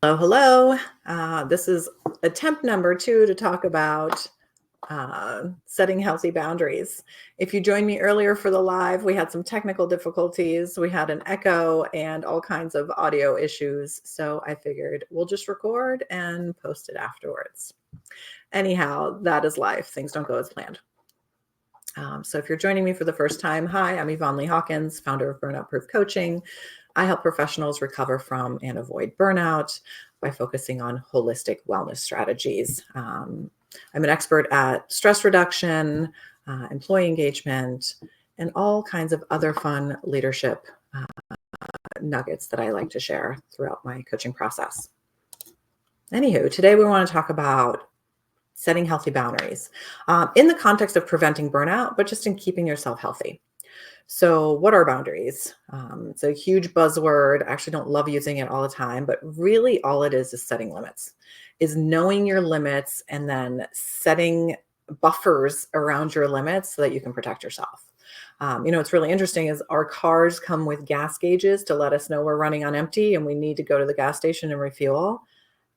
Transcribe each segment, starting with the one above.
Hello, hello. This is attempt number 2 to talk about setting healthy boundaries. If you joined me earlier for the live, we had some technical difficulties. We had an echo and all kinds of audio issues. So I figured we'll just record and post it afterwards. Anyhow, that is life. Things don't go as planned. So if you're joining me for the first time, hi, I'm Yvonne Lee-Hawkins, founder of Burnout Proof Coaching. I help professionals recover from and avoid burnout by focusing on holistic wellness strategies. I'm an expert at stress reduction, employee engagement, and all kinds of other fun leadership nuggets that I like to share throughout my coaching process. Anywho, today we want to talk about setting healthy boundaries in the context of preventing burnout, but just in keeping yourself healthy. So what are boundaries? It's a huge buzzword. I actually don't love using it all the time, but really all it is setting limits, is knowing your limits and then setting buffers around your limits so that you can protect yourself. What's really interesting is our cars come with gas gauges to let us know we're running on empty and we need to go to the gas station and refuel.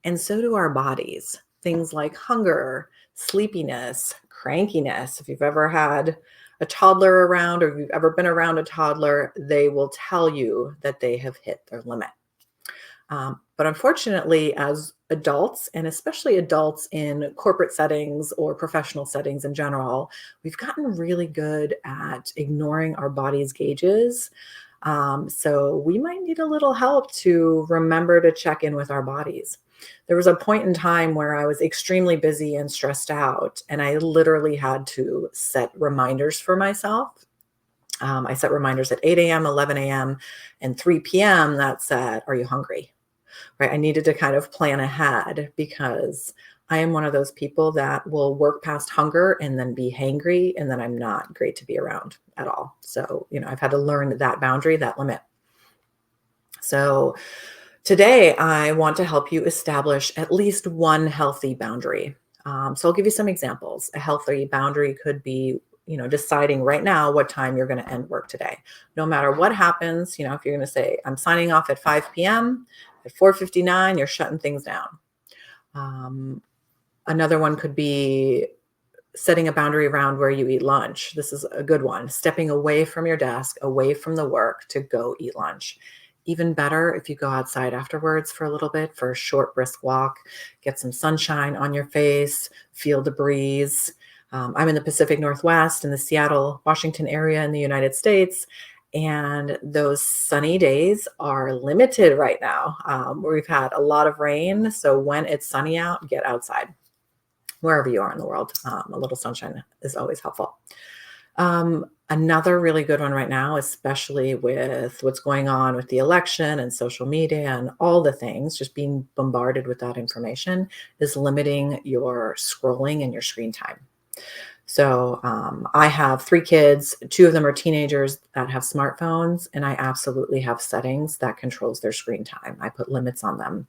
And so do our bodies. Things like hunger, sleepiness, crankiness. If you've ever had a toddler around or you've ever been around a toddler, they will tell you that they have hit their limit. But unfortunately, as adults, and especially adults in corporate settings or professional settings in general, we've gotten really good at ignoring our body's gauges. So we might need a little help to remember to check in with our bodies. There was a point in time where I was extremely busy and stressed out, and I literally had to set reminders for myself. I set reminders at 8 a.m., 11 a.m., and 3 p.m. that said, "Are you hungry?" Right? I needed to kind of plan ahead because I am one of those people that will work past hunger and then be hangry, and then I'm not great to be around at all. So, I've had to learn that boundary, that limit. So today, I want to help you establish at least one healthy boundary. So I'll give you some examples. A healthy boundary could be, deciding right now what time you're going to end work today. No matter what happens, if you're going to say, I'm signing off at 5 p.m., at 4:59, you're shutting things down. Another one could be setting a boundary around where you eat lunch. This is a good one. Stepping away from your desk, away from the work to go eat lunch. Even better if you go outside afterwards for a little bit, for a short, brisk walk, get some sunshine on your face, feel the breeze. I'm in the Pacific Northwest in the Seattle, Washington area in the United States, and those sunny days are limited right now. We've had a lot of rain, so when it's sunny out, get outside. Wherever you are in the world, a little sunshine is always helpful. Another really good one right now, especially with what's going on with the election and social media and all the things, just being bombarded with that information, is limiting your scrolling and your screen time. So I have 3 kids, 2 of them are teenagers that have smartphones, and I absolutely have settings that controls their screen time. I put limits on them.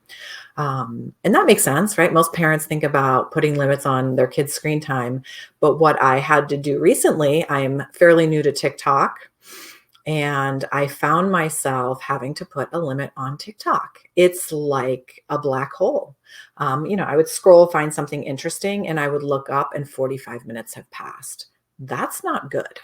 And that makes sense, right? Most parents think about putting limits on their kids' screen time. But what I had to do recently, I'm fairly new to TikTok, and I found myself having to put a limit on TikTok. It's like a black hole. I would scroll, find something interesting, and I would look up, and 45 minutes have passed. That's not good.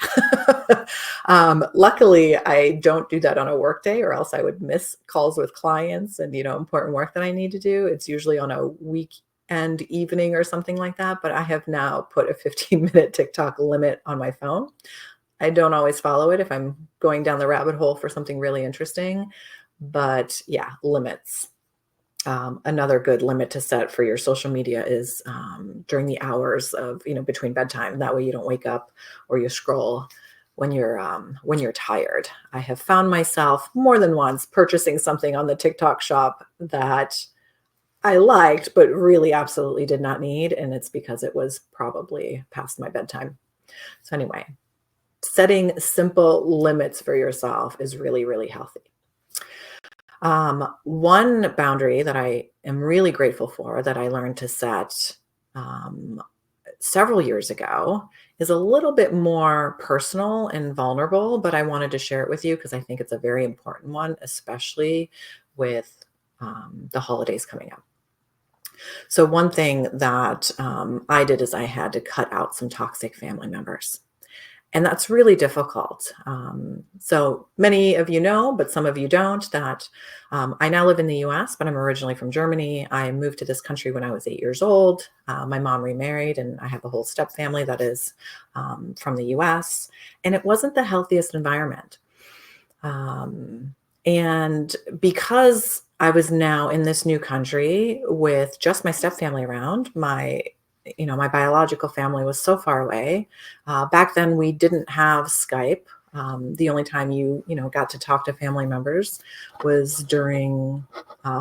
Luckily, I don't do that on a work day, or else I would miss calls with clients and, important work that I need to do. It's usually on a weekend evening or something like that. But I have now put a 15-minute TikTok limit on my phone. I don't always follow it if I'm going down the rabbit hole for something really interesting. But yeah, limits. Another good limit to set for your social media is during the hours of, between bedtime. That way you don't wake up or you scroll when you're tired. I have found myself more than once purchasing something on the TikTok shop that I liked, but really absolutely did not need. And it's because it was probably past my bedtime. So anyway, setting simple limits for yourself is really, really healthy. One boundary that I am really grateful for that I learned to set several years ago is a little bit more personal and vulnerable, but I wanted to share it with you because I think it's a very important one, especially with the holidays coming up. So one thing that I did is I had to cut out some toxic family members. And that's really difficult. So many of you know, but some of you don't, that I now live in the US, but I'm originally from Germany. I moved to this country when I was 8 years old. My mom remarried, and I have a whole step family that is from the US. And it wasn't the healthiest environment. And because I was now in this new country with just my step family around, my biological family was so far away. Back then, we didn't have Skype. The only time you got to talk to family members was during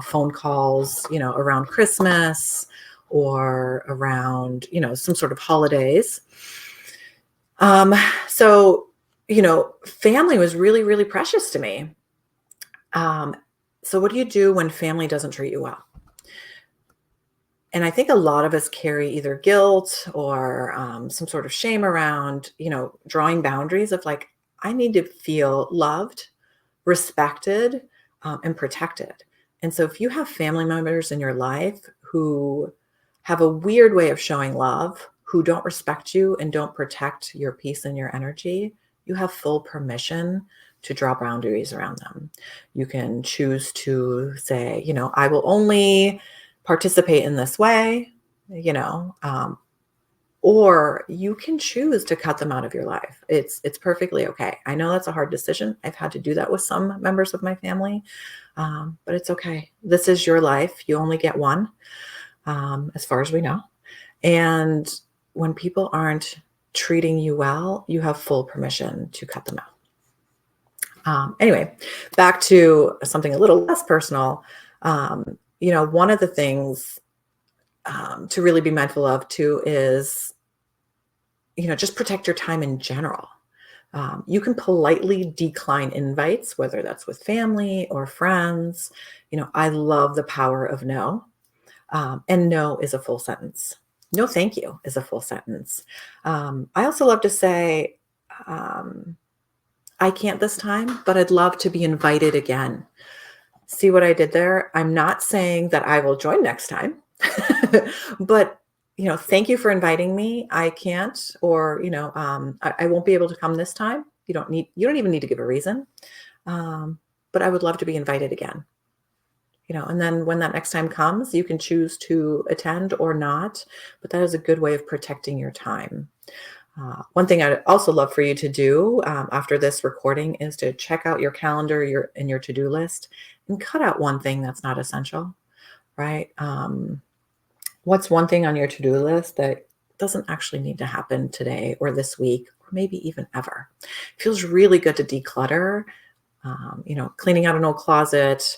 phone calls, around Christmas or around, some sort of holidays. So, family was really, really precious to me. So what do you do when family doesn't treat you well? And I think a lot of us carry either guilt or some sort of shame around, drawing boundaries of like, I need to feel loved, respected, and protected. And so if you have family members in your life who have a weird way of showing love, who don't respect you and don't protect your peace and your energy, you have full permission to draw boundaries around them. You can choose to say, I will only participate in this way, or you can choose to cut them out of your life. It's perfectly okay. I know that's a hard decision. I've had to do that with some members of my family, but it's okay. This is your life. You only get one, as far as we know. And when people aren't treating you well, you have full permission to cut them out. Anyway, back to something a little less personal. One of the things to really be mindful of too is, just protect your time in general. You can politely decline invites, whether that's with family or friends. I love the power of no. And no is a full sentence. No, thank you is a full sentence. I also love to say, I can't this time, but I'd love to be invited again. See what I did there? I'm not saying that I will join next time, but thank you for inviting me. I can't, or I won't be able to come this time. You don't even need to give a reason, but I would love to be invited again. And then when that next time comes, you can choose to attend or not, but that is a good way of protecting your time. One thing I'd also love for you to do after this recording is to check out your calendar, and your to-do list, and cut out one thing that's not essential, right? What's one thing on your to-do list that doesn't actually need to happen today or this week, or maybe even ever? It feels really good to declutter, cleaning out an old closet,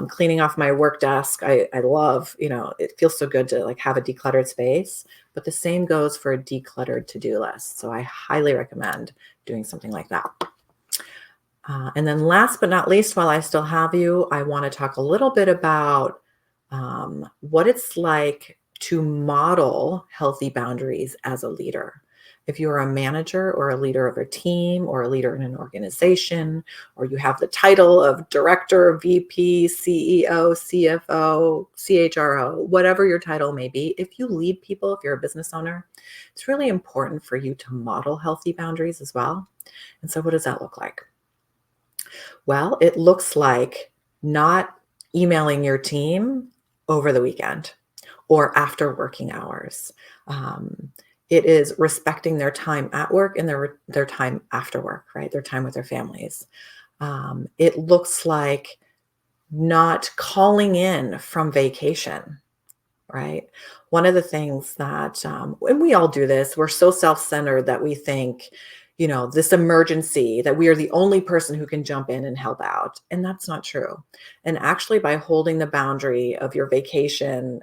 cleaning off my work desk. I love, it feels so good to have a decluttered space, but the same goes for a decluttered to-do list. So I highly recommend doing something like that. And then last but not least, while I still have you, I want to talk a little bit about what it's like to model healthy boundaries as a leader. If you're a manager or a leader of a team or a leader in an organization, or you have the title of director, VP, CEO, CFO, CHRO, whatever your title may be, if you lead people, if you're a business owner, it's really important for you to model healthy boundaries as well. And so what does that look like? Well, it looks like not emailing your team over the weekend or after working hours. It is respecting their time at work and their time after work, right? Their time with their families. It looks like not calling in from vacation, right? One of the things that, and we all do this, we're so self-centered that we think, this emergency, that we are the only person who can jump in and help out. And that's not true. And actually, by holding the boundary of your vacation,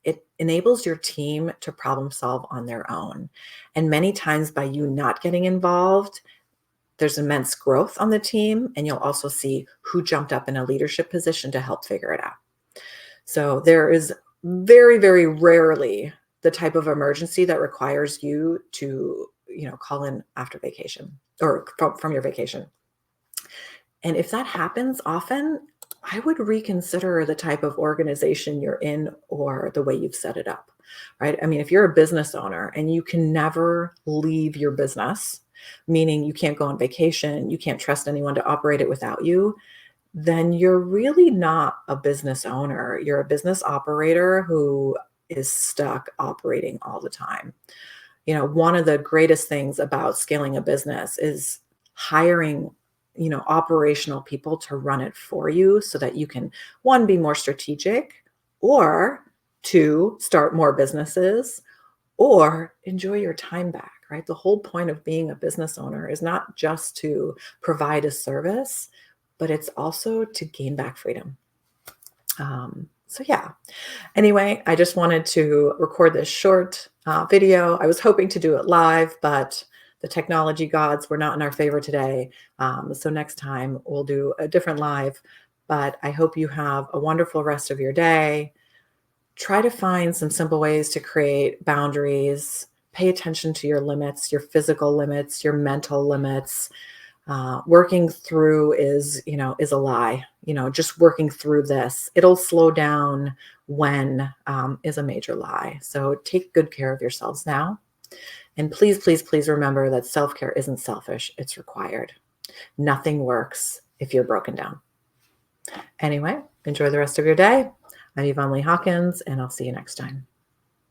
it enables your team to problem solve on their own. And many times by you not getting involved, there's immense growth on the team, and you'll also see who jumped up in a leadership position to help figure it out. So there is very, very rarely the type of emergency that requires you to, call in after vacation or from your vacation. And if that happens often, I would reconsider the type of organization you're in or the way you've set it up, right? I mean, if you're a business owner and you can never leave your business, meaning you can't go on vacation, you can't trust anyone to operate it without you, then you're really not a business owner. You're a business operator who is stuck operating all the time. One of the greatest things about scaling a business is hiring, operational people to run it for you so that you can, one, be more strategic, or two, start more businesses, or enjoy your time back, right? The whole point of being a business owner is not just to provide a service, but it's also to gain back freedom. So yeah. Anyway, I just wanted to record this short video. I was hoping to do it live, but the technology gods were not in our favor today. So next time we'll do a different live. But I hope you have a wonderful rest of your day. Try to find some simple ways to create boundaries. Pay attention to your limits, your physical limits, your mental limits. Working through is a lie. Just working through this, it'll slow down when is a major lie. So take good care of yourselves now. And please, please, please remember that self-care isn't selfish. It's required. Nothing works if you're broken down. Anyway, enjoy the rest of your day. I'm Yvonne Lee-Hawkins, and I'll see you next time.